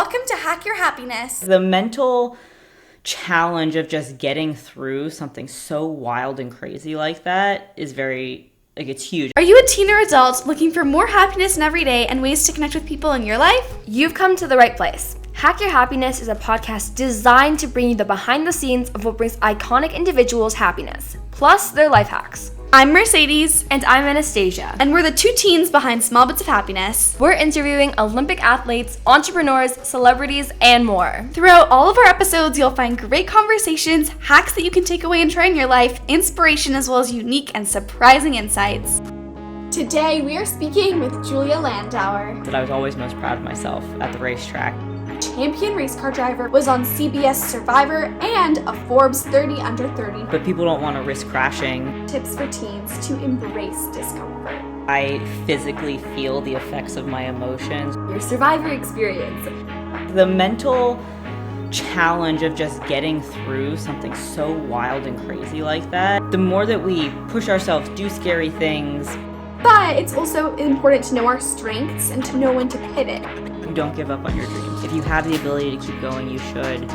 Welcome to Hack Your Happiness. The mental challenge of just getting through something so wild and crazy like that is it's huge. Are you a teen or adult looking for more happiness in every day and ways to connect with people in your life? You've come to the right place. Hack Your Happiness is a podcast designed to bring you the behind the scenes of what brings iconic individuals happiness, plus their life hacks. I'm Mercedes. And I'm Anastasia. And we're the two teens behind Small Bits of Happiness. We're interviewing Olympic athletes, entrepreneurs, celebrities, and more. Throughout all of our episodes, you'll find great conversations, hacks that you can take away and try in your life, inspiration, as well as unique and surprising insights. Today, we are speaking with Julia Landauer. That I was always most proud of myself at the racetrack. Champion race car driver, was on CBS Survivor and a Forbes 30 Under 30. But people don't want to risk crashing. Tips for teens to embrace discomfort. I physically feel the effects of my emotions. Your Survivor experience. The mental challenge of just getting through something so wild and crazy like that. The more that we push ourselves, do scary things. But it's also important to know our strengths and to know when to pivot. You don't give up on your dreams. If you have the ability to keep going, you should.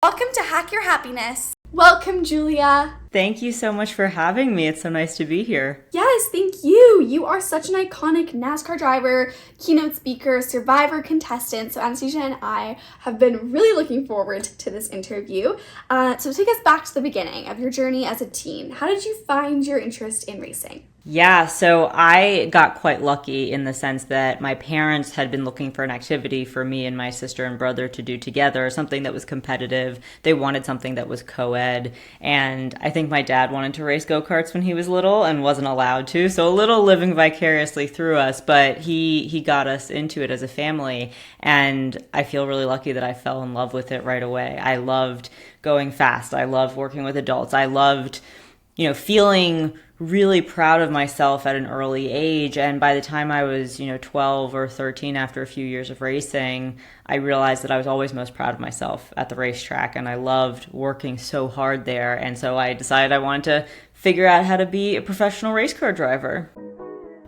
Welcome to Hack Your Happiness. Welcome, Julia. Thank you so much for having me. It's so nice to be here. Yes, thank you. You are such an iconic NASCAR driver, keynote speaker, Survivor contestant. So Anastasia and I have been really looking forward to this interview. So take us back to the beginning of your journey as a teen. How did you find your interest in racing? Yeah, so I got quite lucky in the sense that my parents had been looking for an activity for me and my sister and brother to do together, something that was competitive. They wanted something that was co-ed, and I think my dad wanted to race go-karts when he was little and wasn't allowed to, so a little living vicariously through us, but he got us into it as a family, and I feel really lucky that I fell in love with it right away. I loved going fast. I loved working with adults. I loved, feeling really proud of myself at an early age. And by the time I was, 12 or 13, after a few years of racing, I realized that I was always most proud of myself at the racetrack. And I loved working so hard there. And so I decided I wanted to figure out how to be a professional race car driver.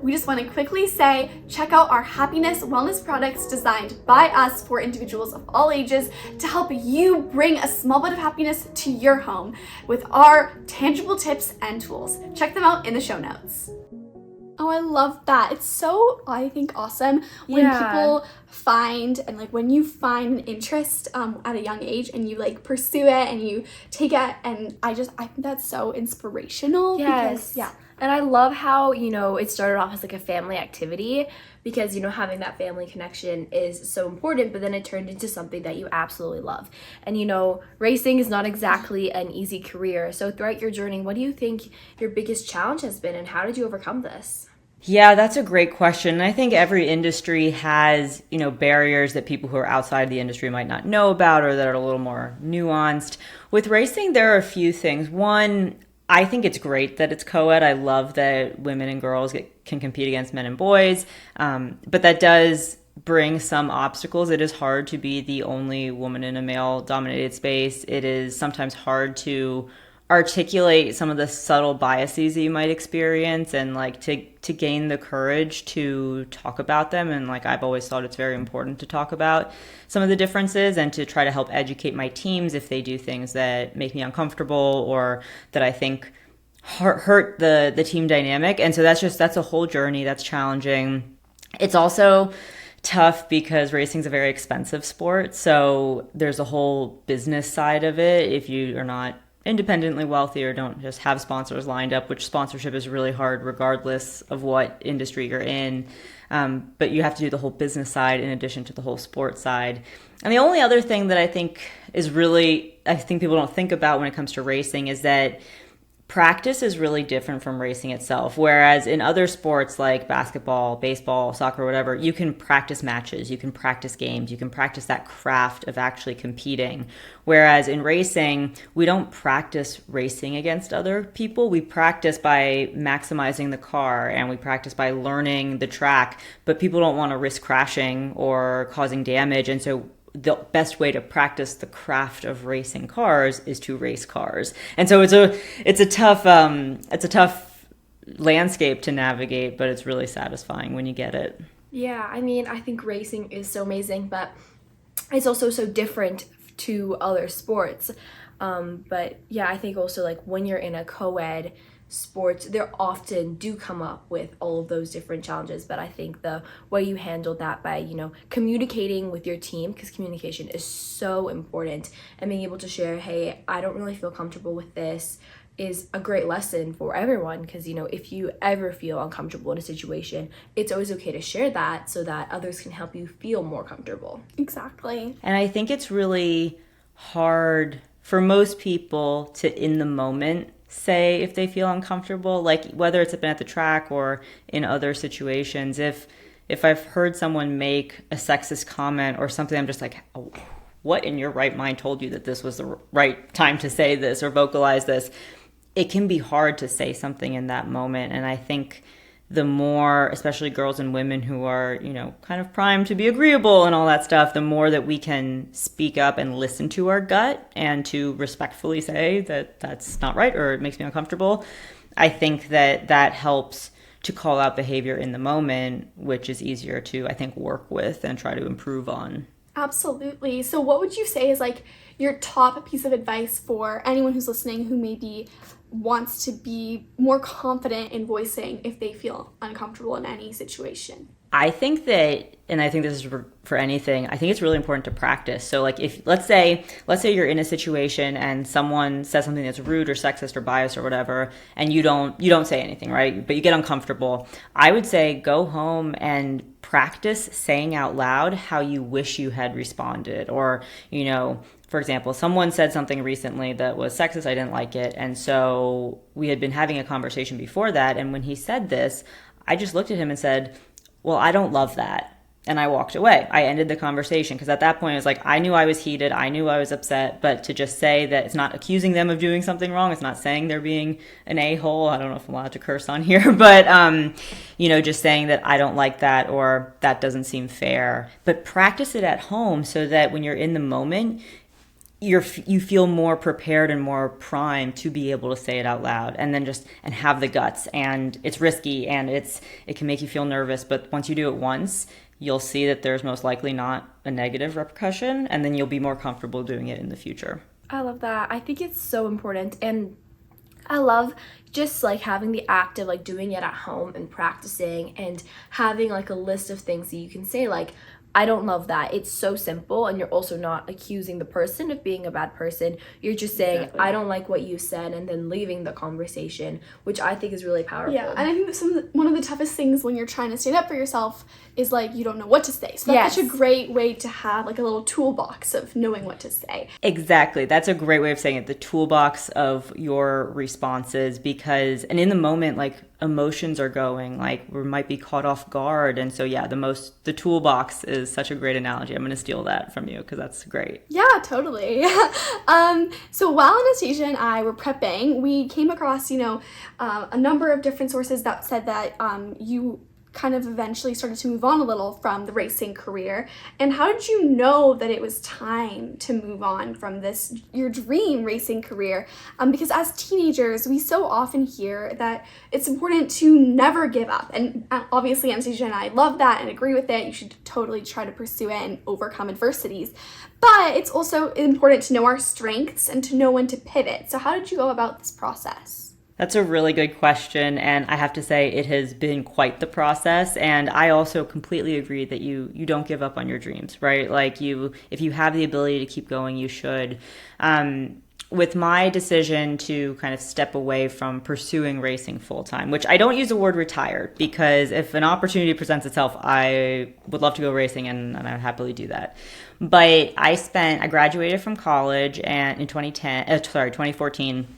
We just want to quickly say, check out our happiness wellness products designed by us for individuals of all ages to help you bring a small bit of happiness to your home with our tangible tips and tools. Check them out in the show notes. Oh, I love that. It's so, I think, awesome when people find, and when you find an interest at a young age and you pursue it and you take it, and I think that's so inspirational. Yes. Because, And I love how, it started off as a family activity because, having that family connection is so important, but then it turned into something that you absolutely love. And, racing is not exactly an easy career. So throughout your journey, what do you think your biggest challenge has been and how did you overcome this? Yeah, that's a great question. I think every industry has, barriers that people who are outside the industry might not know about or that are a little more nuanced. With racing, there are a few things. One, I think it's great that it's co-ed. I love that women and girls can compete against men and boys, but that does bring some obstacles. It is hard to be the only woman in a male-dominated space. It is sometimes hard to articulate some of the subtle biases that you might experience and to gain the courage to talk about them. And I've always thought it's very important to talk about some of the differences and to try to help educate my teams if they do things that make me uncomfortable or that I think hurt the team dynamic. And so that's a whole journey that's challenging. It's also tough because racing is a very expensive sport. So there's a whole business side of it. If you are not independently wealthy or don't just have sponsors lined up, which sponsorship is really hard regardless of what industry you're in. But you have to do the whole business side in addition to the whole sports side. And the only other thing that I think people don't think about when it comes to racing is that practice is really different from racing itself. Whereas in other sports like basketball, baseball, soccer, whatever, you can practice matches, you can practice games, you can practice that craft of actually competing. Whereas in racing, we don't practice racing against other people. We practice by maximizing the car and we practice by learning the track, but people don't want to risk crashing or causing damage. And so the best way to practice the craft of racing cars is to race cars. And so it's a tough landscape to navigate, but it's really satisfying when you get it. Yeah, I mean, I think racing is so amazing, but it's also so different to other sports. But yeah, I think also like when you're in a co-ed sports, there often do come up with all of those different challenges. But I think the way you handled that by, communicating with your team, because communication is so important, and being able to share, hey, I don't really feel comfortable with this, is a great lesson for everyone. Because if you ever feel uncomfortable in a situation, it's always okay to share that so that others can help you feel more comfortable. Exactly. And I think it's really hard for most people to, in the moment, say if they feel uncomfortable, like whether it's been at the track or in other situations. If I've heard someone make a sexist comment or something, I'm just like, oh, what in your right mind told you that this was the right time to say this or vocalize this? It can be hard to say something in that moment. And I think the more, especially girls and women who are, kind of primed to be agreeable and all that stuff, the more that we can speak up and listen to our gut and to respectfully say that that's not right or it makes me uncomfortable. I think that helps to call out behavior in the moment, which is easier to, I think, work with and try to improve on. Absolutely. So what would you say is like your top piece of advice for anyone who's listening who maybe wants to be more confident in voicing if they feel uncomfortable in any situation? I think that, and I think this is for anything, I think it's really important to practice. So like if, let's say you're in a situation and someone says something that's rude or sexist or biased or whatever, and you don't say anything, right? But you get uncomfortable. I would say go home and practice saying out loud how you wish you had responded. Or, for example, someone said something recently that was sexist. I didn't like it. And so we had been having a conversation before that. And when he said this, I just looked at him and said, well, I don't love that. And I walked away. I ended the conversation because at that point it was like, I knew I was heated. I knew I was upset. But to just say that it's not accusing them of doing something wrong. It's not saying they're being an a-hole. I don't know if I'm allowed to curse on here. But, just saying that I don't like that or that doesn't seem fair. But practice it at home so that when you're in the moment, you feel more prepared and more primed to be able to say it out loud and then and have the guts. And it's risky and it can make you feel nervous, but once you do it once, you'll see that there's most likely not a negative repercussion, and then you'll be more comfortable doing it in the future. I love that. I think it's so important, and I love just like having the act of like doing it at home and practicing and having like a list of things that you can say, like, I don't love that. It's so simple, and you're also not accusing the person of being a bad person. You're just saying, exactly, I don't like what you said, and then leaving the conversation, which I think is really powerful. Yeah, and I think one of the toughest things when you're trying to stand up for yourself is like you don't know what to say. So that's such a great way to have like a little toolbox of knowing what to say. Exactly. That's a great way of saying it, the toolbox of your responses, because, and in the moment, like, emotions are going, like we might be caught off guard. And so, yeah, the toolbox is such a great analogy. I'm going to steal that from you because that's great. Yeah, totally. So while Anastasia and I were prepping, we came across, a number of different sources that said that you kind of eventually started to move on a little from the racing career. And how did you know that it was time to move on from your dream racing career? Because as teenagers, we so often hear that it's important to never give up. And obviously Anastasia and I love that and agree with it. You should totally try to pursue it and overcome adversities. But it's also important to know our strengths and to know when to pivot. So how did you go about this process? That's a really good question, and I have to say it has been quite the process. And I also completely agree that you don't give up on your dreams, right? Like if you have the ability to keep going, you should. With my decision to kind of step away from pursuing racing full time, which I don't use the word retired, because if an opportunity presents itself, I would love to go racing and I would happily do that. But I graduated from college and in 2014.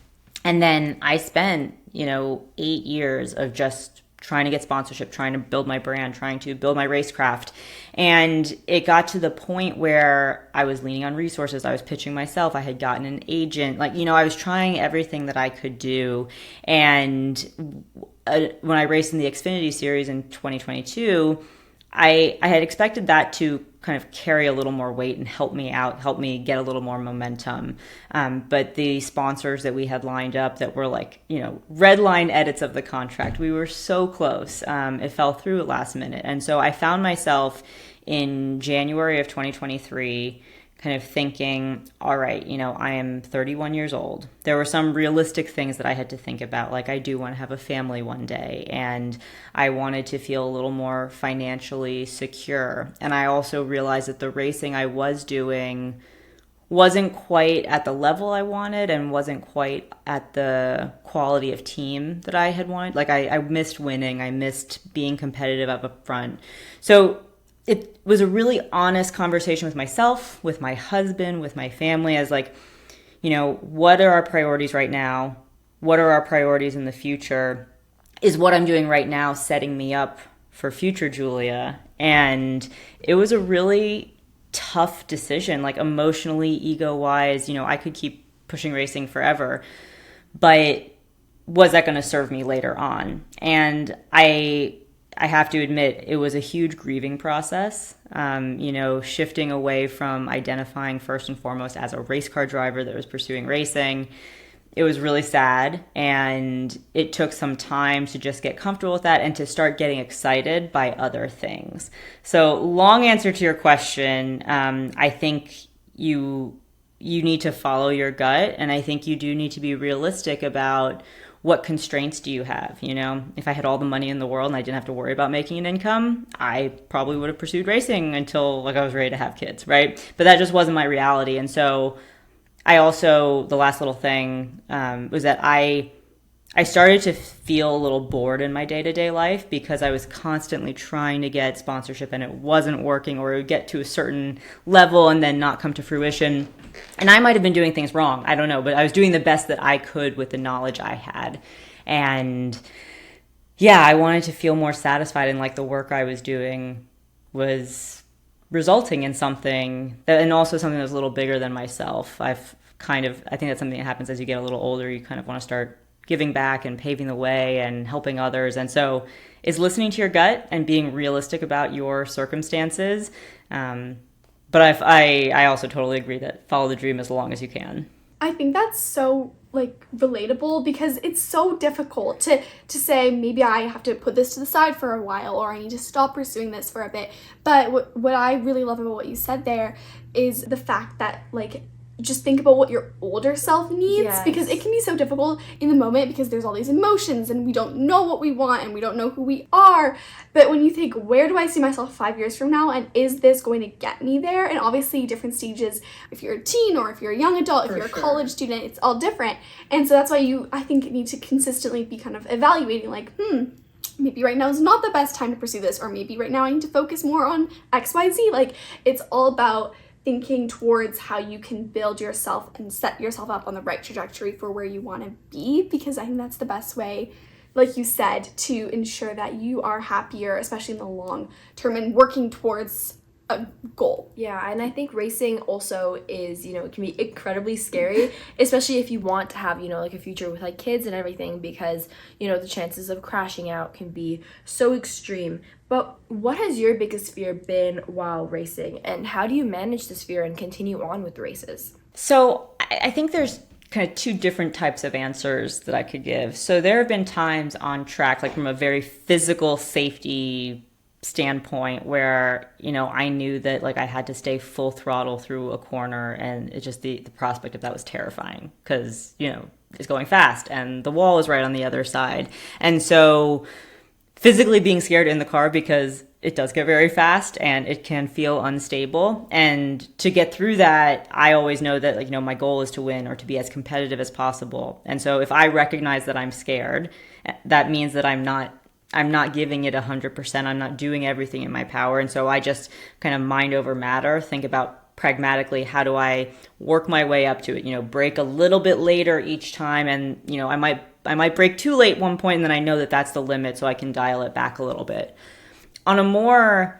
And then I spent, 8 years of just trying to get sponsorship, trying to build my brand, trying to build my racecraft. And it got to the point where I was leaning on resources. I was pitching myself. I had gotten an agent. I was trying everything that I could do. And when I raced in the Xfinity Series in 2022, I had expected that to kind of carry a little more weight and help me out, help me get a little more momentum. But the sponsors that we had lined up that were like, red line edits of the contract, we were so close. It fell through at last minute. And so I found myself in January of 2023 kind of thinking, all right, I am 31 years old. There were some realistic things that I had to think about, like I do want to have a family one day, and I wanted to feel a little more financially secure. And I also realized that the racing I was doing wasn't quite at the level I wanted and wasn't quite at the quality of team that I had wanted. Like I missed winning. I missed being competitive up front. So it was a really honest conversation with myself, with my husband, with my family, as like, what are our priorities right now? What are our priorities in the future? Is what I'm doing right now setting me up for future Julia? And it was a really tough decision, like emotionally, ego-wise. I could keep pushing racing forever, but was that going to serve me later on? And I have to admit, it was a huge grieving process, shifting away from identifying first and foremost as a race car driver that was pursuing racing. It was really sad, and it took some time to just get comfortable with that and to start getting excited by other things. So, long answer to your question, I think you need to follow your gut, and I think you do need to be realistic about what constraints do you have? If I had all the money in the world and I didn't have to worry about making an income, I probably would have pursued racing until I was ready to have kids, right? But that just wasn't my reality. And so I also, the last little thing was that I started to feel a little bored in my day-to-day life because I was constantly trying to get sponsorship and it wasn't working, or it would get to a certain level and then not come to fruition. And I might have been doing things wrong. I don't know, but I was doing the best that I could with the knowledge I had. And yeah, I wanted to feel more satisfied, and like the work I was doing was resulting in something that, and also something that was a little bigger than myself. I think that's something that happens as you get a little older. You kind of want to start giving back and paving the way and helping others. And so it's listening to your gut and being realistic about your circumstances. But I also totally agree that follow the dream as long as you can. I think that's so relatable, because it's so difficult to say maybe I have to put this to the side for a while, or I need to stop pursuing this for a bit. But what I really love about what you said there is the fact that just think about what your older self needs. Yes. Because it can be so difficult in the moment because there's all these emotions and we don't know what we want and we don't know who we are. But when you think, where do I see myself 5 years from now, and is this going to get me there? And obviously different stages, if you're a teen or if you're a young adult, if you're a college student, it's all different. And so that's why I think need to consistently be kind of evaluating maybe right now is not the best time to pursue this, or maybe right now I need to focus more on XYZ. It's all about thinking towards how you can build yourself and set yourself up on the right trajectory for where you want to be, because I think that's the best way, like you said, to ensure that you are happier, especially in the long term, and working towards a goal. Yeah, and I think racing also is, it can be incredibly scary, especially if you want to have, a future with kids and everything, because, the chances of crashing out can be so extreme. But what has your biggest fear been while racing, and how do you manage this fear and continue on with races? So I think there's kind of two different types of answers that I could give. So there have been times on track, from a very physical safety standpoint, where I knew that I had to stay full throttle through a corner, and it just the prospect of that was terrifying, because it's going fast and the wall is right on the other side. And so physically being scared in the car, because it does get very fast and it can feel unstable. And to get through that, I always know that my goal is to win or to be as competitive as possible. And so if I recognize that I'm scared, that means that I'm not giving it 100%. I'm not doing everything in my power. And so I just kind of mind over matter, think about pragmatically, how do I work my way up to it? Break a little bit later each time. And, I might break too late one point, and then I know that that's the limit, so I can dial it back a little bit. On a more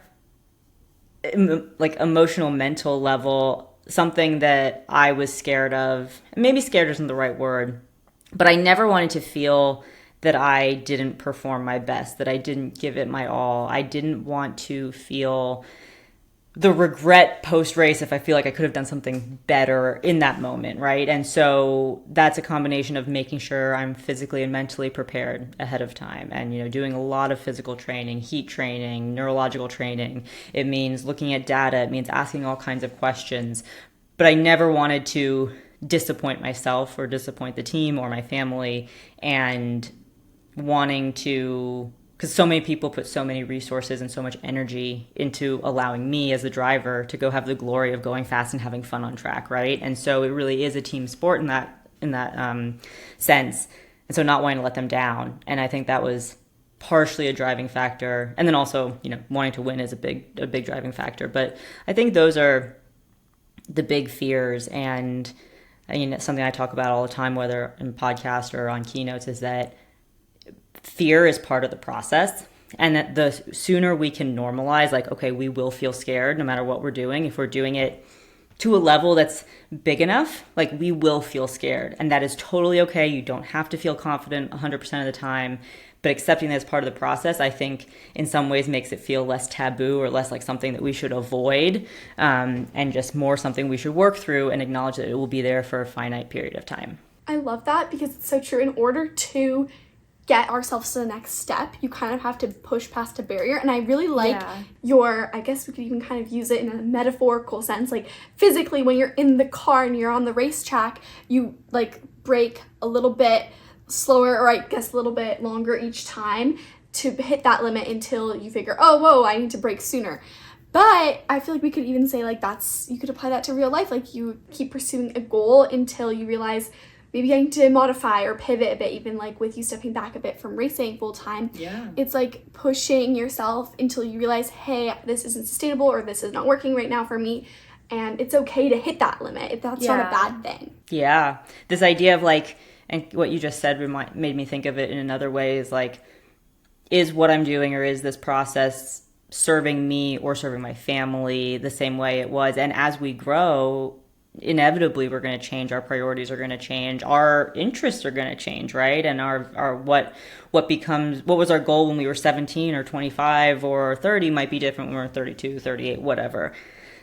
emotional, mental level, something that I was scared of, maybe scared isn't the right word, but I never wanted to feel that I didn't perform my best, that I didn't give it my all. I didn't want to feel the regret post-race if I feel like I could have done something better in that moment, right? And so that's a combination of making sure I'm physically and mentally prepared ahead of time, and doing a lot of physical training, heat training, neurological training. It means looking at data, it means asking all kinds of questions. But I never wanted to disappoint myself or disappoint the team or my family, and wanting to, because so many people put so many resources and so much energy into allowing me as the driver to go have the glory of going fast and having fun on track, right? And so it really is a team sport in that sense. And so not wanting to let them down. And I think that was partially a driving factor. And then also, wanting to win is a big driving factor. But I think those are the big fears. And something I talk about all the time, whether in podcast or on keynotes, is that fear is part of the process, and that the sooner we can normalize, like, okay, we will feel scared no matter what we're doing. If we're doing it to a level that's big enough, like, we will feel scared, and that is totally okay. You don't have to feel confident 100% of the time, but accepting that as part of the process, I think in some ways makes it feel less taboo or less like something that we should avoid, and just more something we should work through and acknowledge that it will be there for a finite period of time. I love that, because it's so true. In order to get ourselves to the next step, you kind of have to push past a barrier. And I really like I guess we could even kind of use it in a metaphorical sense, like physically when you're in the car and you're on the racetrack, you like brake a little bit slower, or I guess a little bit longer each time to hit that limit until you figure, oh, whoa, I need to brake sooner. But I feel like we could even say, like, you could apply that to real life. Like, you keep pursuing a goal until you realize maybe I need to modify or pivot a bit, even like with you stepping back a bit from racing full time. Yeah. It's like pushing yourself until you realize, hey, this isn't sustainable, or this is not working right now for me. And it's okay to hit that limit. If that's not a bad thing. Yeah. This idea of like, and what you just said made me think of it in another way, is like, is what I'm doing, or is this process serving me or serving my family the same way it was? And as we grow, inevitably we're going to change, our priorities are going to change, our interests are going to change, right? And our what was our goal when we were 17 or 25 or 30 might be different when we're 32, 38, whatever.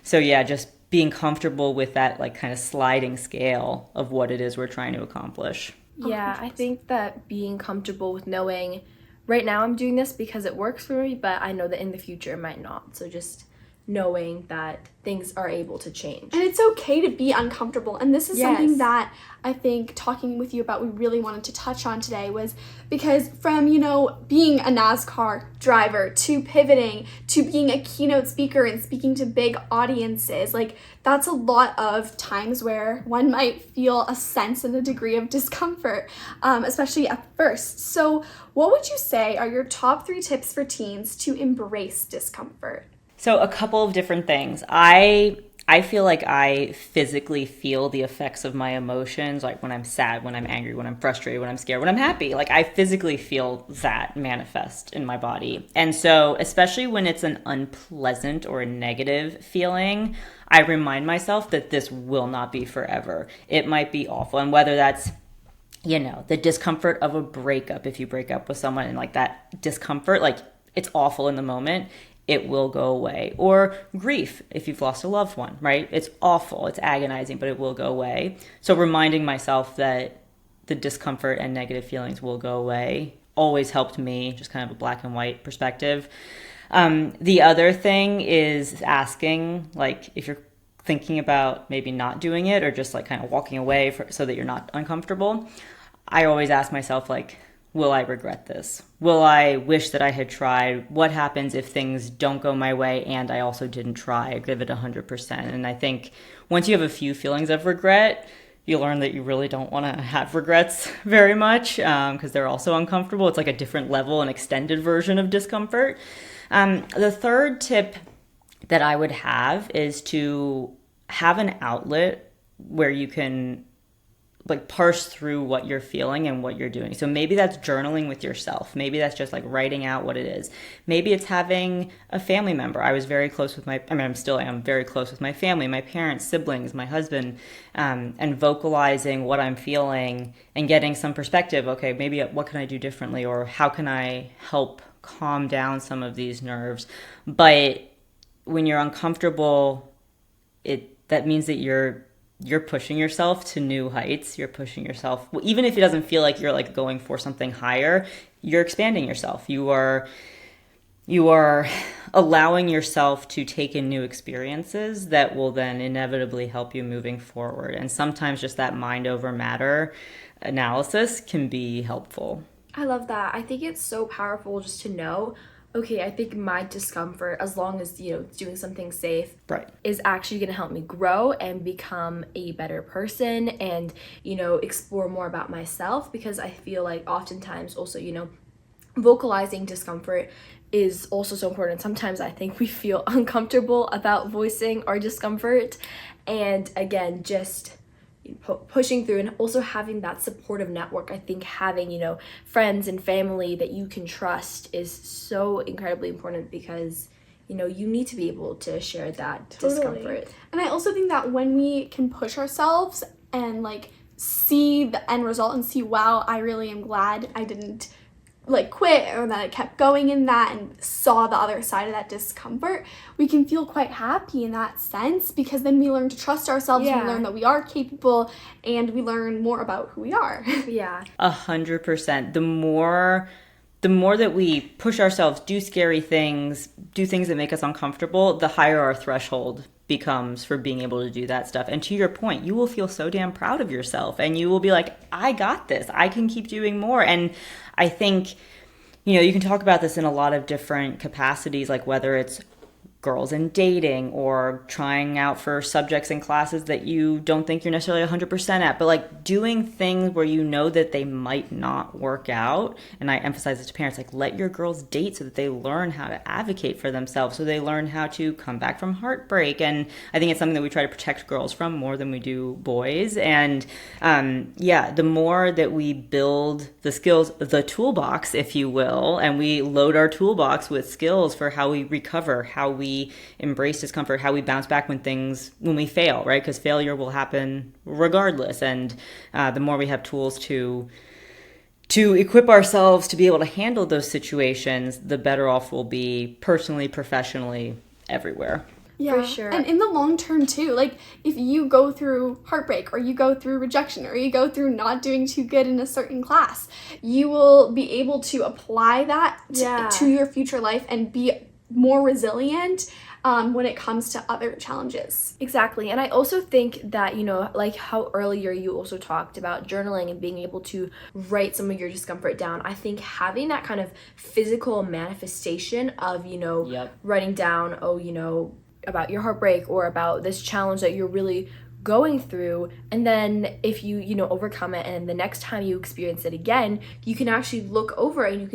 So yeah, just being comfortable with that, like, kind of sliding scale of what it is we're trying to accomplish. Yeah, I think that being comfortable with knowing right now I'm doing this because it works for me, but I know that in the future it might not. So just knowing that things are able to change. And it's okay to be uncomfortable. And this is something that I think talking with you about we really wanted to touch on today, was because from, being a NASCAR driver to pivoting to being a keynote speaker and speaking to big audiences, like, that's a lot of times where one might feel a sense and a degree of discomfort, especially at first. So what would you say are your top 3 tips for teens to embrace discomfort? So a couple of different things. I feel like I physically feel the effects of my emotions, like when I'm sad, when I'm angry, when I'm frustrated, when I'm scared, when I'm happy. Like, I physically feel that manifest in my body. And so especially when it's an unpleasant or a negative feeling, I remind myself that this will not be forever. It might be awful. And whether that's, the discomfort of a breakup, if you break up with someone, and like that discomfort, like, it's awful in the moment, it will go away. Or grief, if you've lost a loved one, right? It's awful, it's agonizing, but it will go away. So reminding myself that the discomfort and negative feelings will go away always helped me, just kind of a black and white perspective. The other thing is asking, like, if you're thinking about maybe not doing it or just like kind of walking away so that you're not uncomfortable, I always ask myself, like, will I regret this? Will I wish that I had tried? What happens if things don't go my way and I also didn't try? I give it 100%. And I think once you have a few feelings of regret, you learn that you really don't want to have regrets very much, because they're also uncomfortable. It's like a different level, an extended version of discomfort. The third tip that I would have is to have an outlet where you can like parse through what you're feeling and what you're doing. So maybe that's journaling with yourself. Maybe that's just like writing out what it is. Maybe it's having a family member. I was very close with I'm very close with my family, my parents, siblings, my husband, and vocalizing what I'm feeling and getting some perspective. Okay, maybe what can I do differently, or how can I help calm down some of these nerves? But when you're uncomfortable, that means that you're pushing yourself to new heights. You're pushing yourself, even if it doesn't feel like you're like going for something higher, you're expanding yourself. You are allowing yourself to take in new experiences that will then inevitably help you moving forward. And sometimes just that mind over matter analysis can be helpful. I love that. I think it's so powerful just to know, okay, I think my discomfort, as long as, doing something safe, right, is actually going to help me grow and become a better person and, explore more about myself, because I feel like oftentimes also, vocalizing discomfort is also so important. Sometimes I think we feel uncomfortable about voicing our discomfort, and again, just pushing through, and also having that supportive network. I think having, friends and family that you can trust is so incredibly important, because you need to be able to share that discomfort. And I also think that when we can push ourselves and like see the end result and see, wow, I really am glad I didn't like quit, or that I kept going in that and saw the other side of that discomfort, we can feel quite happy in that sense, because then we learn to trust ourselves, we learn that we are capable, and we learn more about who we are. Yeah. 100%. The more that we push ourselves, do scary things, do things that make us uncomfortable, the higher our threshold becomes for being able to do that stuff. And to your point, you will feel so damn proud of yourself, and you will be like, I got this, I can keep doing more. And I think, you can talk about this in a lot of different capacities, like whether it's girls in dating or trying out for subjects in classes that you don't think you're necessarily 100% at, but like doing things where you know that they might not work out. And I emphasize this to parents, like let your girls date so that they learn how to advocate for themselves, so they learn how to come back from heartbreak. And I think it's something that we try to protect girls from more than we do boys. And the more that we build the skills, the toolbox, if you will, and we load our toolbox with skills for how we recover, how we embrace discomfort, how we bounce back when we fail, right? Because failure will happen regardless. And the more we have tools to equip ourselves to be able to handle those situations, the better off we'll be personally, professionally, everywhere. Yeah, for sure. And in the long term too, like if you go through heartbreak, or you go through rejection, or you go through not doing too good in a certain class, you will be able to apply that to your future life and be more resilient when it comes to other challenges. Exactly. And I also think that, like how earlier you also talked about journaling and being able to write some of your discomfort down, I think having that kind of physical manifestation of, writing down, about your heartbreak or about this challenge that you're really going through, and then if you overcome it, and the next time you experience it again, you can actually look over and you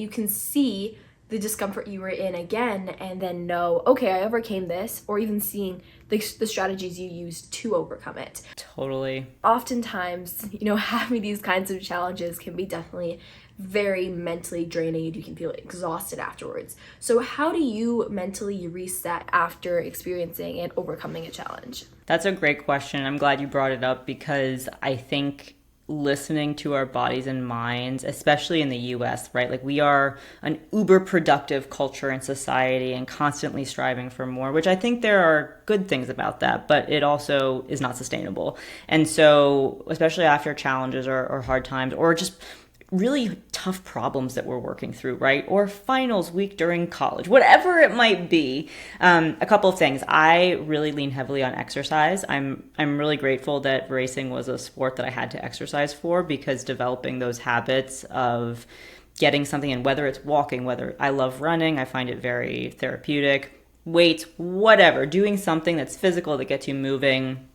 can see the discomfort you were in again, and then know, okay, I overcame this, or even seeing the strategies you used to overcome it. Totally. Oftentimes, having these kinds of challenges can be definitely very mentally draining. You can feel exhausted afterwards. So how do you mentally reset after experiencing and overcoming a challenge? That's a great question. I'm glad you brought it up, because I think listening to our bodies and minds, especially in the US, right? Like we are an uber productive culture and society, and constantly striving for more, which I think there are good things about that, but it also is not sustainable. And so, especially after challenges or hard times, or just really tough problems that we're working through, right? Or finals week during college, whatever it might be. A couple of things. I really lean heavily on exercise. I'm really grateful that racing was a sport that I had to exercise for, because developing those habits of getting something in, whether it's walking, whether I love running, I find it very therapeutic, weights, whatever, doing something that's physical that gets you moving,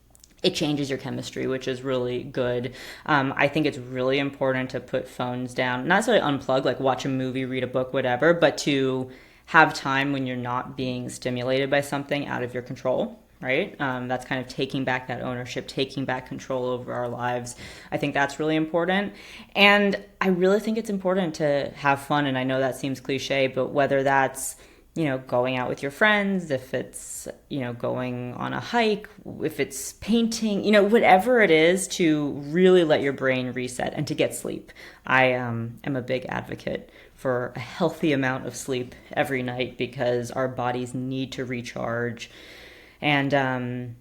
it changes your chemistry, which is really good. I think it's really important to put phones down, not necessarily unplug, like watch a movie, read a book, whatever, but to have time when you're not being stimulated by something out of your control. right? That's kind of taking back that ownership, taking back control over our lives. I think that's really important. And I really think it's important to have fun. And I know that seems cliche, but whether that's, going out with your friends, if it's, going on a hike, if it's painting, whatever it is, to really let your brain reset and to get sleep. I am a big advocate for a healthy amount of sleep every night because our bodies need to recharge. And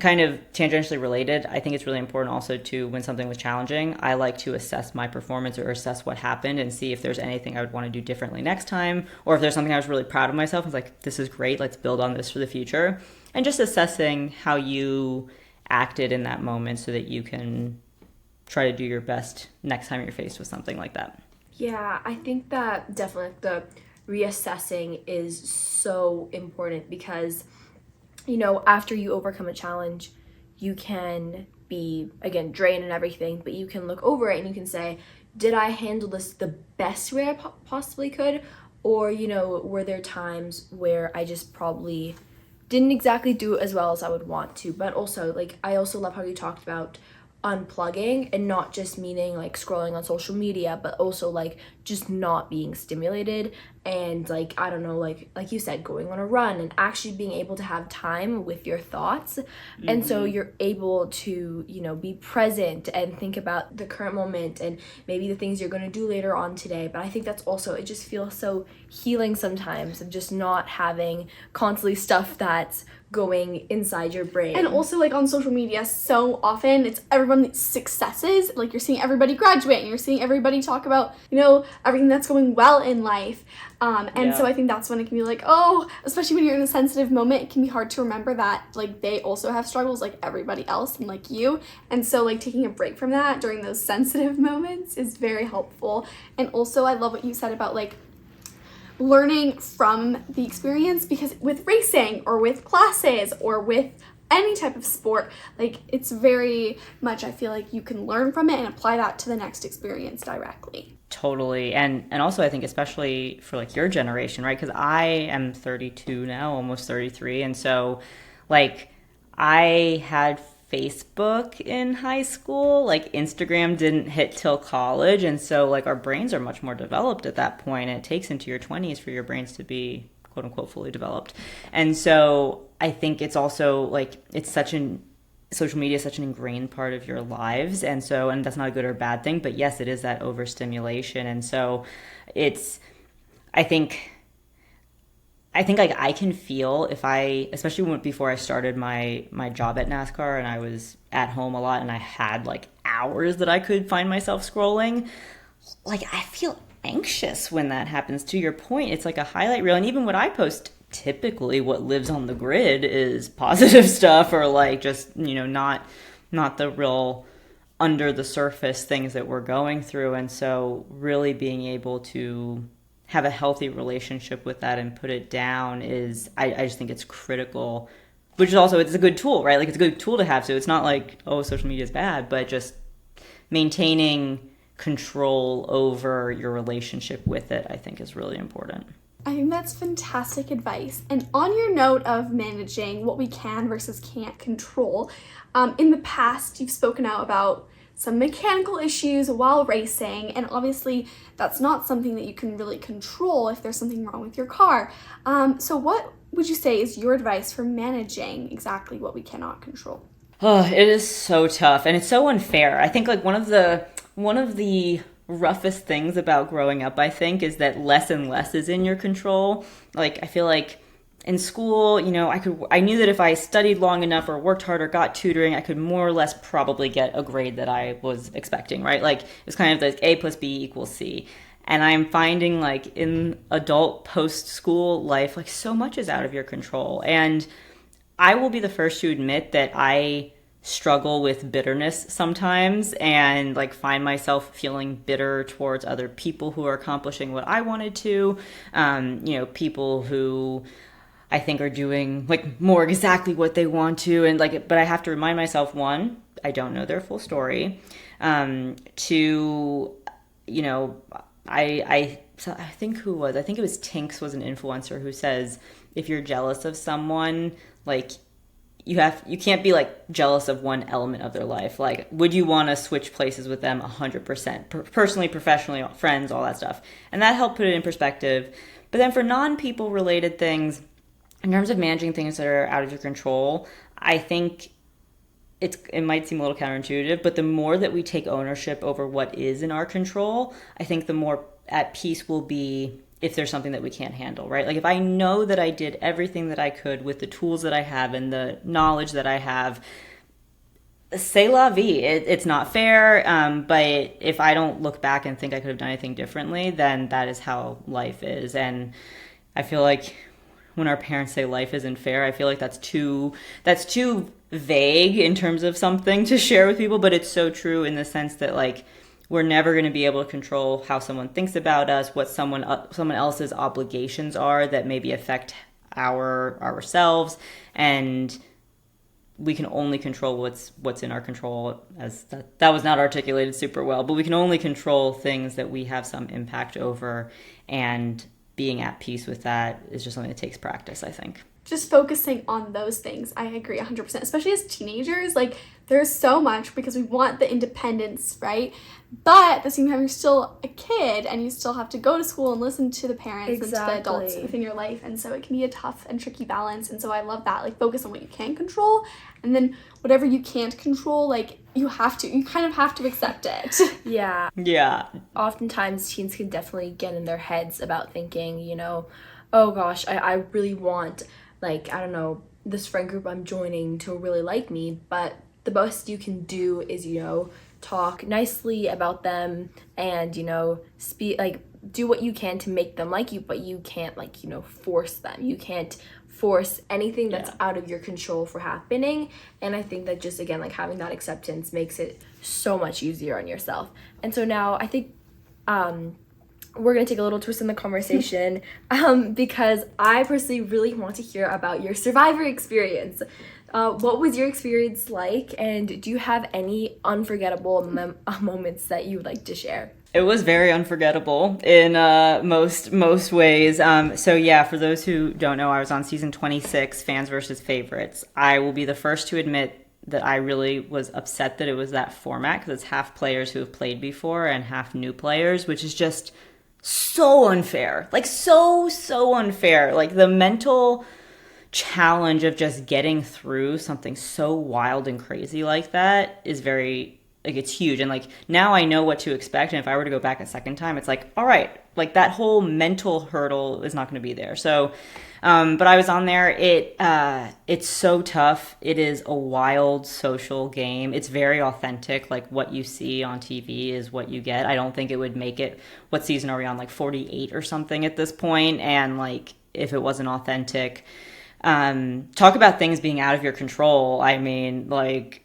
kind of tangentially related, I think it's really important also to, when something was challenging, I like to assess my performance or assess what happened and see if there's anything I would want to do differently next time, or if there's something I was really proud of myself. I was like, this is great, let's build on this for the future. And just assessing how you acted in that moment so that you can try to do your best next time you're faced with something like that. Yeah, I think that definitely the reassessing is so important because after you overcome a challenge, you can be, again, drained and everything, but you can look over it and you can say, did I handle this the best way I possibly could? Or, were there times where I just probably didn't exactly do it as well as I would want to? But also, I also love how you talked about unplugging, and not just meaning scrolling on social media, but also just not being stimulated, and I don't know, like you said, going on a run and actually being able to have time with your thoughts. Mm-hmm. And so you're able to be present and think about the current moment and maybe the things you're going to do later on today. But I think that's also, it just feels so healing sometimes of just not having constantly stuff that's going inside your brain. And also on social media, so often it's everyone's successes. You're seeing everybody graduate and you're seeing everybody talk about everything that's going well in life, so I think that's when it can be especially when you're in a sensitive moment, it can be hard to remember that they also have struggles like everybody else and like you. And so taking a break from that during those sensitive moments is very helpful. And also I love what you said about learning from the experience, because with racing or with classes or with any type of sport, it's very much, I feel you can learn from it and apply that to the next experience directly. Totally. And also I think especially for your generation, right? Because I am 32 now, almost 33. And so I had Facebook in high school, Instagram didn't hit till college. And so our brains are much more developed at that point. And it takes into your 20s for your brains to be quote unquote fully developed. And so I think it's also social media is such an ingrained part of your lives. And that's not a good or bad thing, but yes, it is that overstimulation. And so I think I can feel especially before I started my job at NASCAR and I was at home a lot and I had hours that I could find myself scrolling, I feel anxious when that happens. To your point, it's a highlight reel. And even what I post, typically what lives on the grid is positive stuff or just, not the real under the surface things that we're going through. And so really being able to have a healthy relationship with that and put it down is, I just think it's critical, which is also, it's a good tool, right? It's a good tool to have. So it's not social media is bad, but just maintaining control over your relationship with it, I think is really important. I think that's fantastic advice. And on your note of managing what we can versus can't control, in the past you've spoken out about some mechanical issues while racing, and obviously that's not something that you can really control if there's something wrong with your car. So what would you say is your advice for managing exactly what we cannot control? Oh, it is so tough and it's so unfair. I think one of the roughest things about growing up, I think, is that less and less is in your control. I feel in school, I knew that if I studied long enough or worked hard or got tutoring, I could more or less probably get a grade that I was expecting, right? It was kind of A plus B equals C. And I'm finding in adult post-school life, so much is out of your control. And I will be the first to admit that I struggle with bitterness sometimes and find myself feeling bitter towards other people who are accomplishing what I wanted to, people who I think are doing more exactly what they want to, and but I have to remind myself, one, I don't know their full story. Two, I think I think it was Tinks was an influencer who says, if you're jealous of someone, you can't be like jealous of one element of their life. Like, would you want to switch places with them 100%? Personally, professionally, friends, all that stuff. And that helped put it in perspective. But then for non-people related things, in terms of managing things that are out of your control, I think it might seem a little counterintuitive, but the more that we take ownership over what is in our control, I think the more at peace we'll be if there's something that we can't handle, right? Like if I know that I did everything that I could with the tools that I have and the knowledge that I have, c'est la vie. It's not fair, but if I don't look back and think I could have done anything differently, then that is how life is. And I feel like when our parents say life isn't fair, I feel like that's too vague in terms of something to share with people, but it's so true in the sense that like we're never going to be able to control how someone thinks about us, what someone else's obligations are that maybe affect ourselves, and we can only control what's in our control. As that was not articulated super well, but we can only control things that we have some impact over, and being at peace with that is just something that takes practice, I think. Just focusing on those things, I agree 100%, especially as teenagers. Like, there's so much because we want the independence, right? But at the same time, you're still a kid and you still have to go to school and listen to the parents and to the adults within your life. And so it can be a tough and tricky balance. And so I love that, like, focus on what you can control. And then whatever you can't control, like, you kind of have to accept it. Yeah. Yeah. Oftentimes, teens can definitely get in their heads about thinking, oh gosh, I really want, like, I don't know, this friend group I'm joining to really like me, but the best you can do is, talk nicely about them and, speak, like, do what you can to make them like you, but you can't, like, force them. You can't force anything that's out of your control for happening. And I think that just, again, like, having that acceptance makes it so much easier on yourself. And so now I think we're going to take a little twist in the conversation because I personally really want to hear about your Survivor experience. What was your experience like, and do you have any unforgettable moments that you would like to share? It was very unforgettable in most ways. So yeah, for those who don't know, I was on season 26, Fans versus Favorites. I will be the first to admit that I really was upset that it was that format, because it's half players who have played before and half new players, which is just so unfair. Like, so unfair. Like, the mental challenge of just getting through something so wild and crazy like that is very, like, it's huge. And like, now I know what to expect, and if I were to go back a second time, it's like, all right, like, that whole mental hurdle is not going to be there. So but I was on there. It's so tough. It is a wild social game. It's very authentic. Like, what you see on TV is what you get. I don't think it would make it. What season are we on? Like 48 or something at this point. And like, if it wasn't authentic, talk about things being out of your control. I mean, like,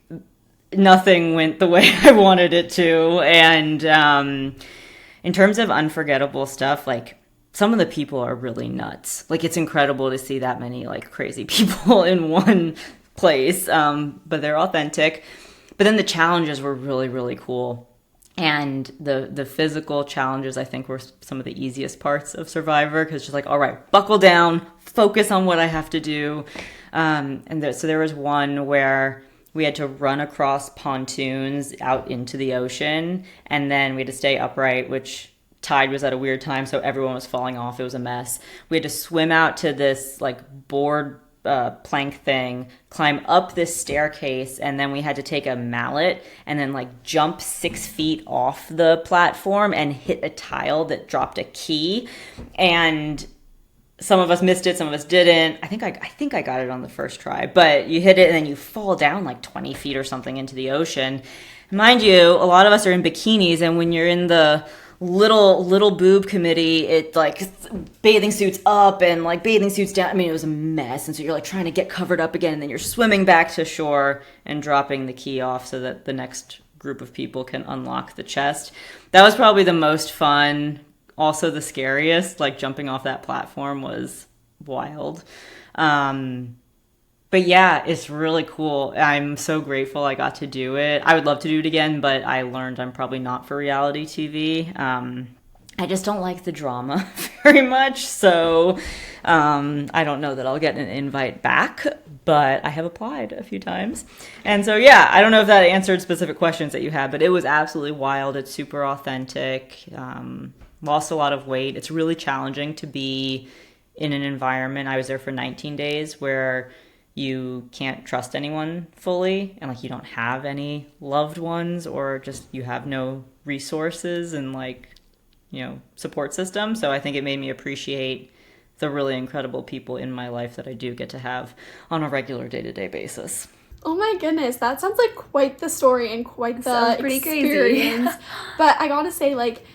nothing went the way I wanted it to. And in terms of unforgettable stuff, like, some of the people are really nuts. Like, it's incredible to see that many, like, crazy people in one place, but they're authentic. But then the challenges were really, really cool. And the physical challenges, I think, were some of the easiest parts of Survivor, because just like, all right, buckle down, focus on what I have to do. So there was one where we had to run across pontoons out into the ocean, and then we had to stay upright, which tide was at a weird time, so everyone was falling off. It was a mess. We had to swim out to this like board plank thing, climb up this staircase, and then we had to take a mallet and then like jump 6 feet off the platform and hit a tile that dropped a key. And some of us missed it, some of us didn't. I think I got it on the first try, but you hit it and then you fall down like 20 feet or something into the ocean. Mind you, a lot of us are in bikinis, and when you're in the little boob committee, it like bathing suits up and like bathing suits down. I mean, it was a mess. And so you're like trying to get covered up again, and then you're swimming back to shore and dropping the key off so that the next group of people can unlock the chest. That was probably the most fun. Also the scariest, like jumping off that platform was wild. But yeah, it's really cool. I'm so grateful I got to do it. I would love to do it again, but I learned I'm probably not for reality TV. I just don't like the drama very much, so I don't know that I'll get an invite back, but I have applied a few times. And so, yeah, I don't know if that answered specific questions that you had, but it was absolutely wild. It's super authentic. Lost a lot of weight. It's really challenging to be in an environment. I was there for 19 days where you can't trust anyone fully, and like you don't have any loved ones, or just you have no resources and like, you know, support system. So I think it made me appreciate the really incredible people in my life that I do get to have on a regular day-to-day basis. Oh my goodness, that sounds like quite the story and quite the pretty experience. crazy. But I gotta say, like,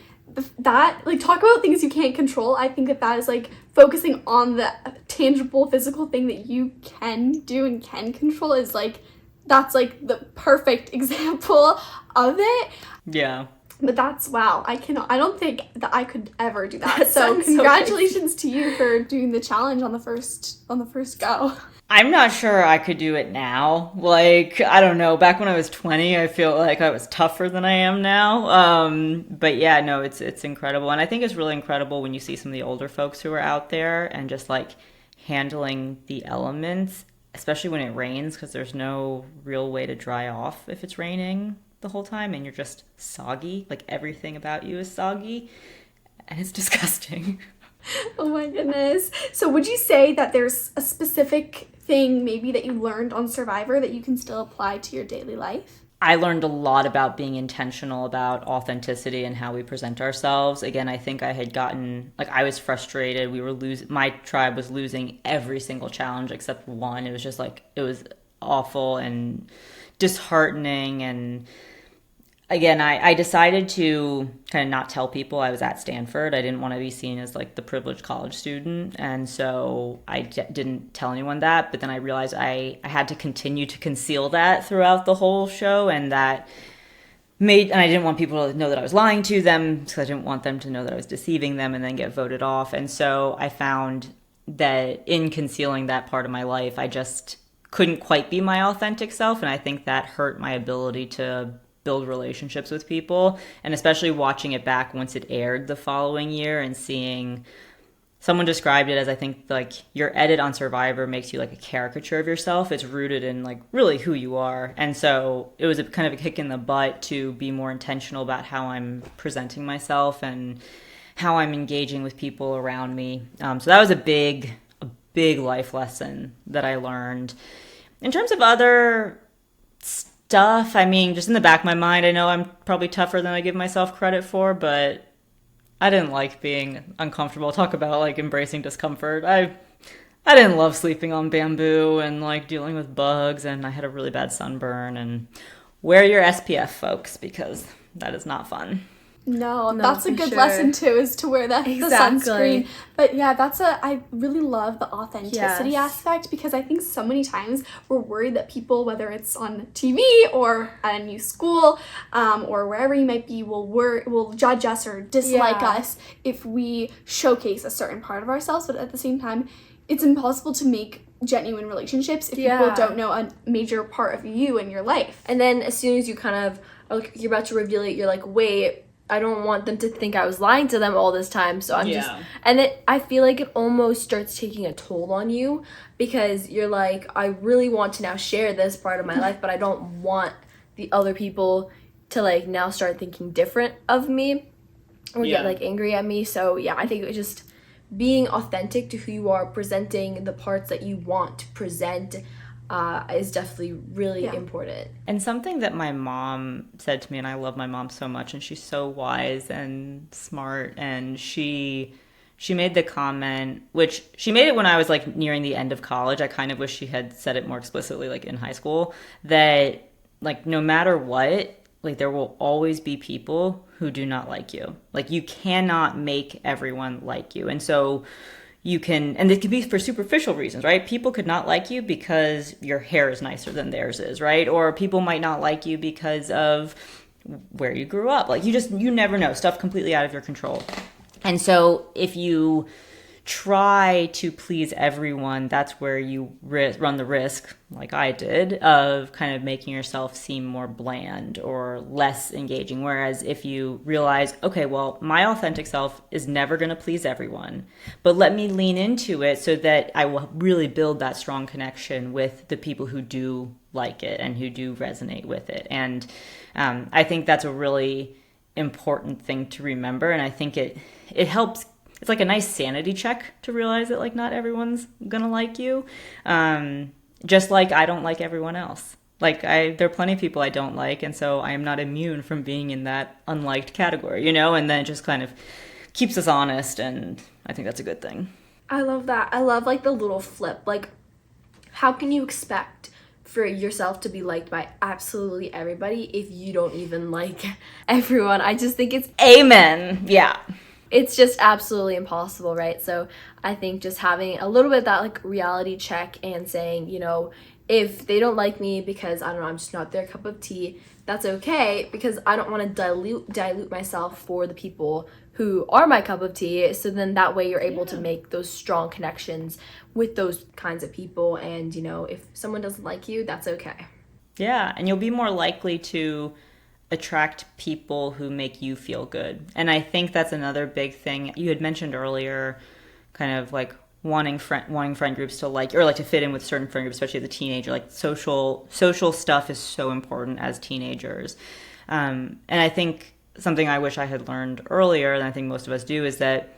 that, like, talk about things you can't control. I think that is, like, focusing on the tangible physical thing that you can do and can control is, like, that's, like, the perfect example of it. Yeah. But that's, wow, I don't think that I could ever do that. That So sounds so congratulations to you for doing the challenge on the first go. I'm not sure I could do it now. Like, I don't know. Back when I was 20, I feel like I was tougher than I am now. But yeah, no, it's incredible. And I think it's really incredible when you see some of the older folks who are out there and just like handling the elements, especially when it rains, because there's no real way to dry off if it's raining the whole time and you're just soggy. Like everything about you is soggy and it's disgusting. Oh my goodness. So would you say that there's a specific thing maybe that you learned on Survivor that you can still apply to your daily life? I learned a lot about being intentional about authenticity and how we present ourselves. Again, I think I had gotten, like, I was frustrated. My tribe was losing every single challenge except one. It was just like, it was awful and disheartening. And again, I decided to kind of not tell people I was at Stanford. I didn't want to be seen as like the privileged college student. And so I didn't tell anyone that. But then I realized I had to continue to conceal that throughout the whole show. And that and I didn't want people to know that I was lying to them, because I didn't want them to know that I was deceiving them and then get voted off. And so I found that in concealing that part of my life, I just couldn't quite be my authentic self. And I think that hurt my ability to build relationships with people, and especially watching it back once it aired the following year and seeing, someone described it as, I think, like your edit on Survivor makes you like a caricature of yourself. It's rooted in like really who you are. And so it was a kind of a kick in the butt to be more intentional about how I'm presenting myself and how I'm engaging with people around me. So that was a big life lesson that I learned. In terms of other stuff, I mean, just in the back of my mind, I know I'm probably tougher than I give myself credit for, but I didn't like being uncomfortable. Talk about like embracing discomfort. I didn't love sleeping on bamboo and like dealing with bugs, and I had a really bad sunburn. And wear your SPF, folks, because that is not fun. No, that's a good sure. lesson too, is to wear the sunscreen. But yeah, I really love the authenticity aspect, because I think so many times we're worried that people, whether it's on TV or at a new school, or wherever you might be, will judge us or dislike us if we showcase a certain part of ourselves. But at the same time, it's impossible to make genuine relationships if people don't know a major part of you in your life. And then as soon as you kind of, you're about to reveal it, you're like, wait, I don't want them to think I was lying to them all this time, so I'm just, and I feel like it almost starts taking a toll on you, because you're like, I really want to now share this part of my life, but I don't want the other people to like now start thinking different of me or get like angry at me. So yeah, I think it was just being authentic to who you are, presenting the parts that you want to present, is definitely really important. And something that my mom said to me, and I love my mom so much, and she's so wise and smart, and she made the comment, which she made it when I was like nearing the end of college. I kind of wish she had said it more explicitly like in high school, that like no matter what, like there will always be people who do not like you. Like you cannot make everyone like you. And so you can, and it could be for superficial reasons, right? People could not like you because your hair is nicer than theirs is, right? Or people might not like you because of where you grew up. Like you never know. Stuff completely out of your control. And so if you try to please everyone, that's where you run the risk, like I did, of kind of making yourself seem more bland or less engaging. Whereas if you realize, okay, well, my authentic self is never going to please everyone, but let me lean into it so that I will really build that strong connection with the people who do like it and who do resonate with it. And I think that's a really important thing to remember. And I think it helps. It's like a nice sanity check to realize that like not everyone's gonna like you. Just like I don't like everyone else. Like there are plenty of people I don't like, and so I am not immune from being in that unliked category, and then it just kind of keeps us honest, and I think that's a good thing. I love that. I love like the little flip. Like, how can you expect for yourself to be liked by absolutely everybody if you don't even like everyone? I just think it's amen. Yeah. It's just absolutely impossible, right? So I think just having a little bit of that like reality check and saying, if they don't like me because, I don't know, I'm just not their cup of tea, that's okay, because I don't want to dilute myself for the people who are my cup of tea. So then that way you're able to make those strong connections with those kinds of people. And, if someone doesn't like you, that's okay. Yeah, and you'll be more likely to attract people who make you feel good. And I think that's another big thing. You had mentioned earlier, kind of like wanting friend groups to like, or like to fit in with certain friend groups, especially as a teenager. Like social stuff is so important as teenagers. And I think something I wish I had learned earlier, and I think most of us do, is that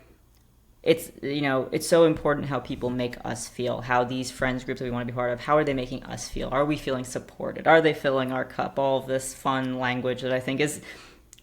it's so important how people make us feel, how these friends groups that we want to be part of, how are they making us feel? Are we feeling supported? Are they filling our cup? All of this fun language that I think is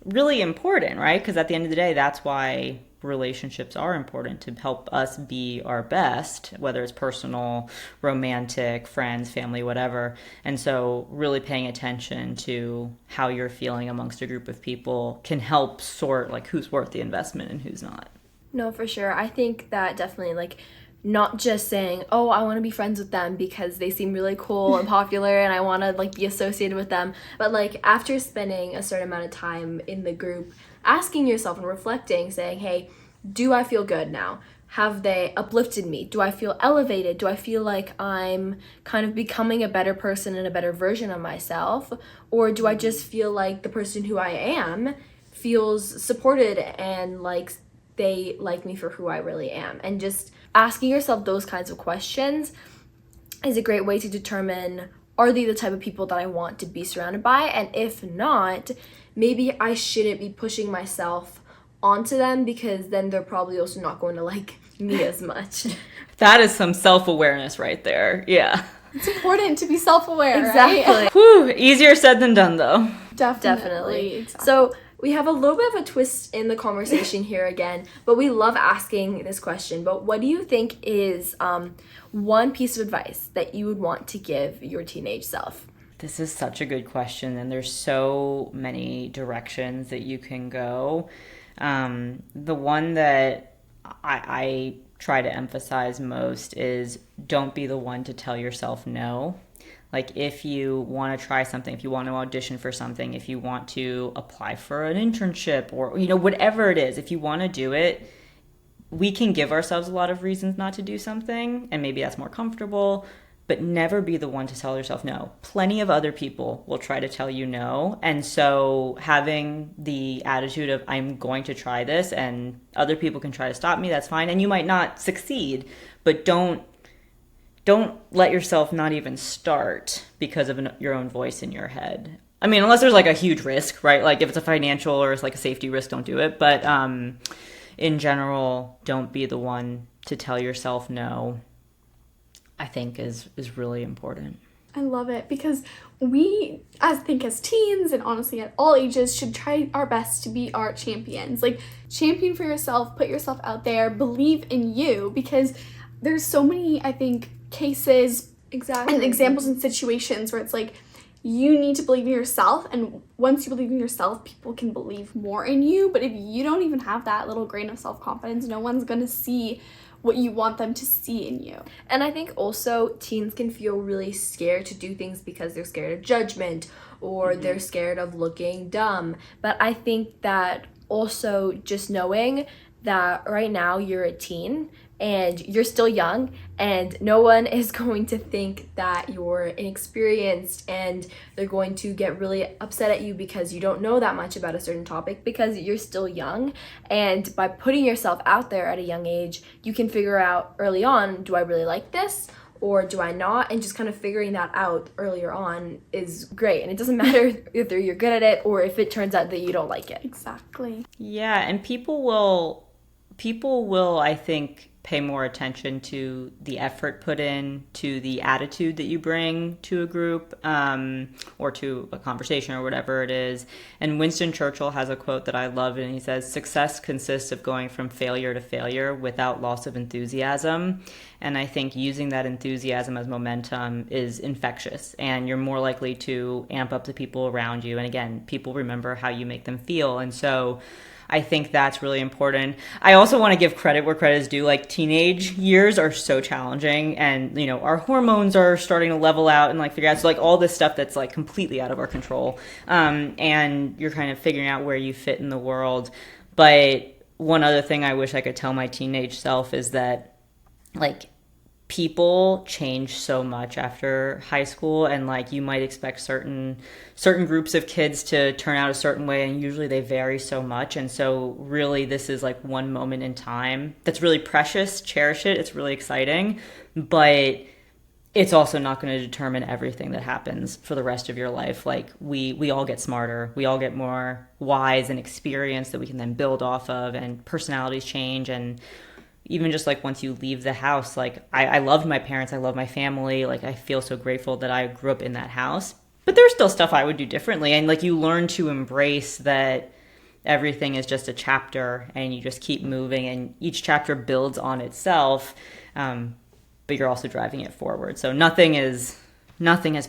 really important, right? Because at the end of the day, that's why relationships are important, to help us be our best, whether it's personal, romantic, friends, family, whatever. And so really paying attention to how you're feeling amongst a group of people can help sort like who's worth the investment and who's not. No, for sure. I think that definitely, like, not just saying, oh, I want to be friends with them because they seem really cool and popular and I want to, like, be associated with them. But, like, after spending a certain amount of time in the group, asking yourself and reflecting, saying, hey, do I feel good now? Have they uplifted me? Do I feel elevated? Do I feel like I'm kind of becoming a better person and a better version of myself? Or do I just feel like the person who I am feels supported and, like, they like me for who I really am? And just asking yourself those kinds of questions is a great way to determine, are they the type of people that I want to be surrounded by? And if not, maybe I shouldn't be pushing myself onto them, because then they're probably also not going to like me as much. That is some self-awareness right there. Yeah. It's important to be self-aware, Exactly. right? Whew, easier said than done though. Definitely. Exactly. So we have a little bit of a twist in the conversation here again, but we love asking this question. But what do you think is one piece of advice that you would want to give your teenage self? This is such a good question, and there's so many directions that you can go. The one that I try to emphasize most is don't be the one to tell yourself no. Like, if you want to try something, if you want to audition for something, if you want to apply for an internship, or, whatever it is, if you want to do it, we can give ourselves a lot of reasons not to do something, and maybe that's more comfortable, but never be the one to tell yourself no. Plenty of other people will try to tell you no, and so having the attitude of, I'm going to try this, and other people can try to stop me, that's fine, and you might not succeed, but don't let yourself not even start because of your own voice in your head. I mean, unless there's like a huge risk, right? Like if it's a financial or it's like a safety risk, don't do it. But in general, don't be the one to tell yourself no, I think is really important. I love it, because we, as teens and honestly at all ages, should try our best to be our champions. Like, champion for yourself, put yourself out there, believe in you, because there's so many, I think, cases and examples and situations where it's like, you need to believe in yourself, and once you believe in yourself, people can believe more in you. But if you don't even have that little grain of self-confidence, no one's gonna see what you want them to see in you. And I think also teens can feel really scared to do things because they're scared of judgment, or they're scared of looking dumb. But I think that also just knowing that right now you're a teen and you're still young, and no one is going to think that you're inexperienced and they're going to get really upset at you because you don't know that much about a certain topic, because you're still young. And by putting yourself out there at a young age, you can figure out early on, do I really like this or do I not? And just kind of figuring that out earlier on is great. And it doesn't matter if you're good at it or if it turns out that you don't like it. Exactly. Yeah, and people will, I think, pay more attention to the effort put in, to the attitude that you bring to a group, or to a conversation or whatever it is. And Winston Churchill has a quote that I love, and he says, "Success consists of going from failure to failure without loss of enthusiasm." And I think using that enthusiasm as momentum is infectious, and you're more likely to amp up the people around you. And again, people remember how you make them feel. And so I think that's really important. I also want to give credit where credit is due. Like, teenage years are so challenging, and, you know, our hormones are starting to level out and like figure out, so like all this stuff that's like completely out of our control. And you're kind of figuring out where you fit in the world. But one other thing I wish I could tell my teenage self is that, like, people change so much after high school, and like you might expect certain groups of kids to turn out a certain way, and usually they vary so much. And so really this is like one moment in time that's really precious. Cherish it. It's really exciting, but it's also not going to determine everything that happens for the rest of your life. Like, we all get smarter, we all get more wise and experienced that we can then build off of, and personalities change. And even just like once you leave the house, like I loved my parents, I love my family, like I feel so grateful that I grew up in that house, but there's still stuff I would do differently. And like, you learn to embrace that everything is just a chapter, and you just keep moving, and each chapter builds on itself, but you're also driving it forward. So nothing is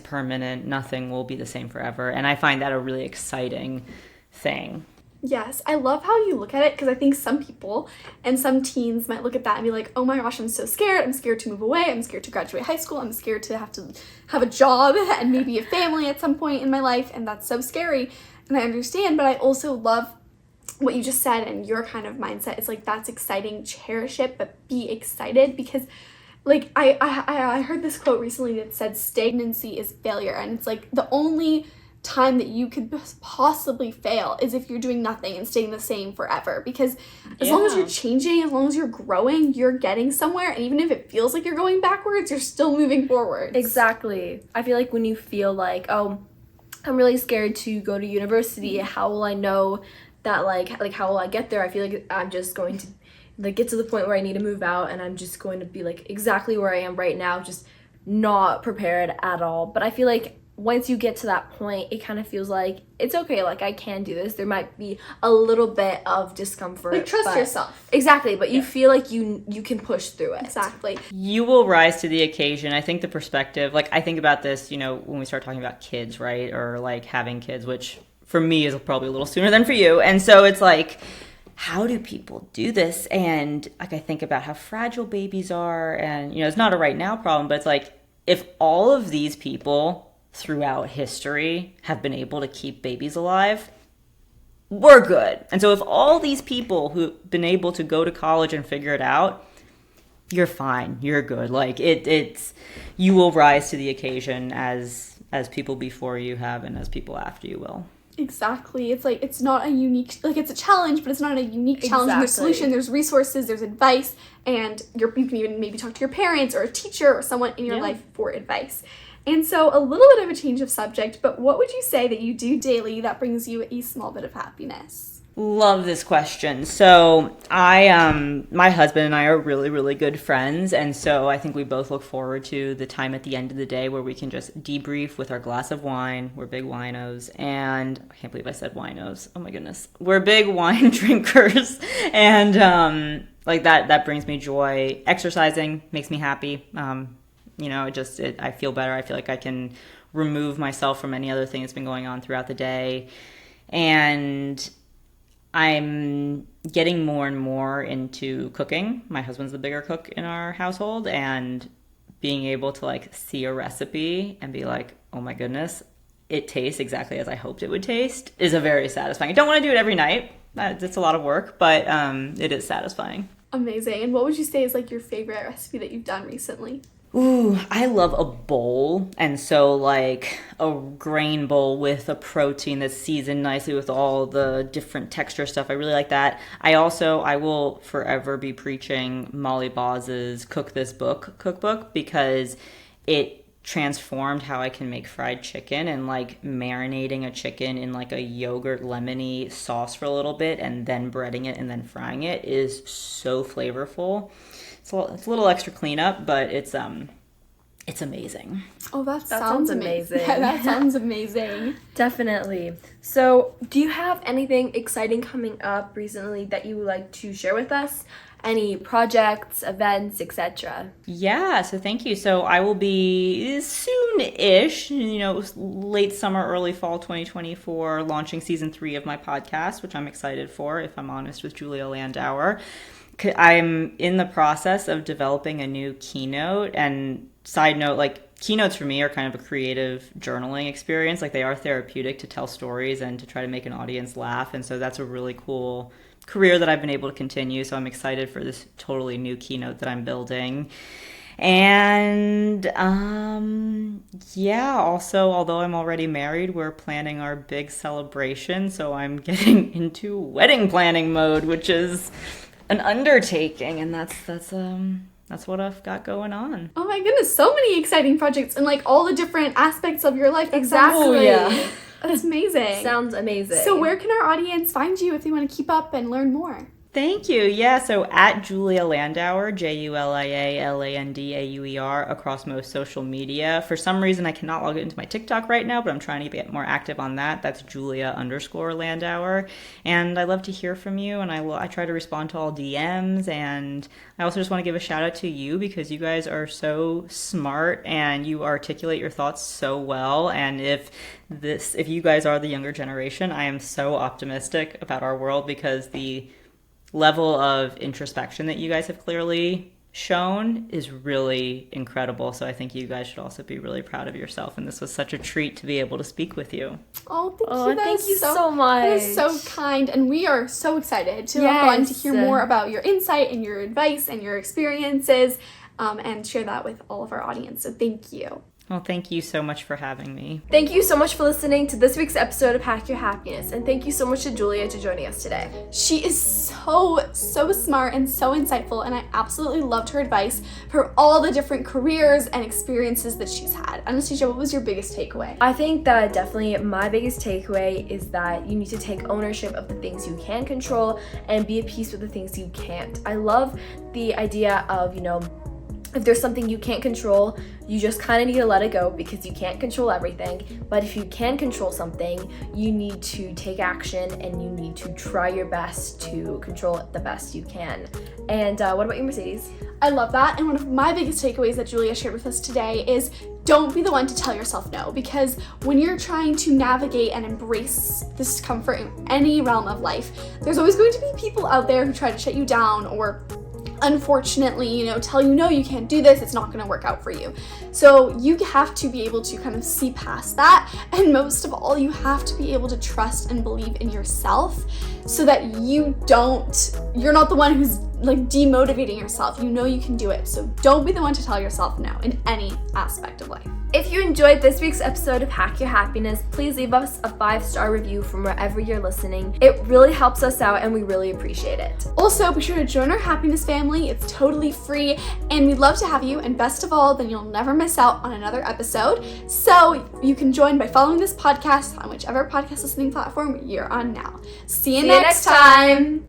permanent, nothing will be the same forever, and I find that a really exciting thing. Yes, I love how you look at it, because I think some people and some teens might look at that and be like, oh my gosh, I'm so scared. I'm scared to move away. I'm scared to graduate high school. I'm scared to have a job and maybe a family at some point in my life, and that's so scary. And I understand, but I also love what you just said, and your kind of mindset is like, that's exciting, cherish it, but be excited, because like I heard this quote recently that said stagnancy is failure, and it's like the only time that you could possibly fail is if you're doing nothing and staying the same forever, because as long as you're changing, as long as you're growing, you're getting somewhere, and even if it feels like you're going backwards, you're still moving forward. Exactly. I feel like when you feel like, oh, I'm really scared to go to university, how will I know that, like how will I get there? I feel like I'm just going to like get to the point where I need to move out, and I'm just going to be like exactly where I am right now, just not prepared at all. But I feel like once you get to that point, it kind of feels like it's okay, like I can do this. There might be a little bit of discomfort. Like, trust yourself. Exactly, but you feel like you can push through it. Exactly. You will rise to the occasion. I think the perspective, like I think about this, you know, when we start talking about kids, right? Or like having kids, which for me is probably a little sooner than for you. And so it's like, how do people do this? And like, I think about how fragile babies are, and, you know, it's not a right now problem, but it's like, if all of these people throughout history have been able to keep babies alive, we're good. And so if all these people who've been able to go to college and figure it out, you're fine, you're good. Like it's you will rise to the occasion as people before you have, and as people after you will. Exactly. It's like, it's not a unique, like it's a challenge, but it's not a unique challenge. There's solution, there's resources, there's advice, and you can even maybe talk to your parents or a teacher or someone in your life for advice. And so a little bit of a change of subject, but what would you say that you do daily that brings you a small bit of happiness? Love this question. So my husband and I are really, really good friends. And so I think we both look forward to the time at the end of the day where we can just debrief with our glass of wine. We're big winos, and I can't believe I said winos. Oh my goodness. We're big wine drinkers. And like that brings me joy. Exercising makes me happy. You know, I feel better. I feel like I can remove myself from any other thing that's been going on throughout the day. And I'm getting more and more into cooking. My husband's the bigger cook in our household, and being able to like see a recipe and be like, oh my goodness, it tastes exactly as I hoped it would taste, is a very satisfying. I don't want to do it every night, It's a lot of work, but it is satisfying. Amazing. And what would you say is like your favorite recipe that you've done recently? Ooh, I love a bowl, and so like a grain bowl with a protein that's seasoned nicely with all the different texture stuff. I really like that. I will forever be preaching Molly Boz's Cook This Book cookbook, because it transformed how I can make fried chicken, and like marinating a chicken in like a yogurt lemony sauce for a little bit and then breading it and then frying it is so flavorful. It's a little extra cleanup, but it's amazing. Oh, that sounds amazing. Yeah, that sounds amazing. Definitely. So, do you have anything exciting coming up recently that you would like to share with us? Any projects, events, etc.? Yeah, so thank you. So I will be soon-ish, late summer, early fall 2024, launching season 3 of my podcast, which I'm excited for, if I'm honest, with Julia Landauer. I'm in the process of developing a new keynote, and side note, like keynotes for me are kind of a creative journaling experience. Like they are therapeutic to tell stories and to try to make an audience laugh. And so that's a really cool career that I've been able to continue. So I'm excited for this totally new keynote that I'm building. And also, although I'm already married, we're planning our big celebration. So I'm getting into wedding planning mode, which is an undertaking, and that's what I've got going on. Oh my goodness, so many exciting projects and like all the different aspects of your life. Exactly. Oh, yeah. That's amazing. Sounds amazing. So where can our audience find you if they want to keep up and learn more? Thank you. Yeah, so at Julia Landauer, JuliaLandauer, across most social media. For some reason, I cannot log into my TikTok right now, but I'm trying to get more active on that. That's Julia_Landauer. And I love to hear from you, and I try to respond to all DMs. And I also just want to give a shout out to you, because you guys are so smart and you articulate your thoughts so well. And if you guys are the younger generation, I am so optimistic about our world, because the level of introspection that you guys have clearly shown is really incredible. So I think you guys should also be really proud of yourself. And this was such a treat to be able to speak with you. Oh, thank you so much. That is so kind. And we are so excited to have gone to hear more about your insight and your advice and your experiences and share that with all of our audience. So thank you. Well, thank you so much for having me. Thank you so much for listening to this week's episode of Hack Your Happiness, and thank you so much to Julia for joining us today. She is so smart and so insightful, and I absolutely loved her advice for all the different careers and experiences that she's had. Anastasia, what was your biggest takeaway? I think that definitely my biggest takeaway is that you need to take ownership of the things you can control and be at peace with the things you can't. I love the idea of, if there's something you can't control, you just kind of need to let it go, because you can't control everything. But if you can control something, you need to take action and you need to try your best to control it the best you can. And what about you, Mercedes? I love that. And one of my biggest takeaways that Julia shared with us today is don't be the one to tell yourself no, because when you're trying to navigate and embrace discomfort in any realm of life, there's always going to be people out there who try to shut you down or unfortunately, tell you, no, you can't do this, it's not going to work out for you. So you have to be able to kind of see past that. And most of all, you have to be able to trust and believe in yourself so that you're not the one who's like demotivating yourself. You can do it. So don't be the one to tell yourself no in any aspect of life. If you enjoyed this week's episode of Hack Your Happiness, please leave us a 5-star review from wherever you're listening. It really helps us out and we really appreciate it. Also, be sure to join our happiness family. It's totally free and we'd love to have you. And best of all, then you'll never miss out on another episode. So you can join by following this podcast on whichever podcast listening platform you're on now. See you next time.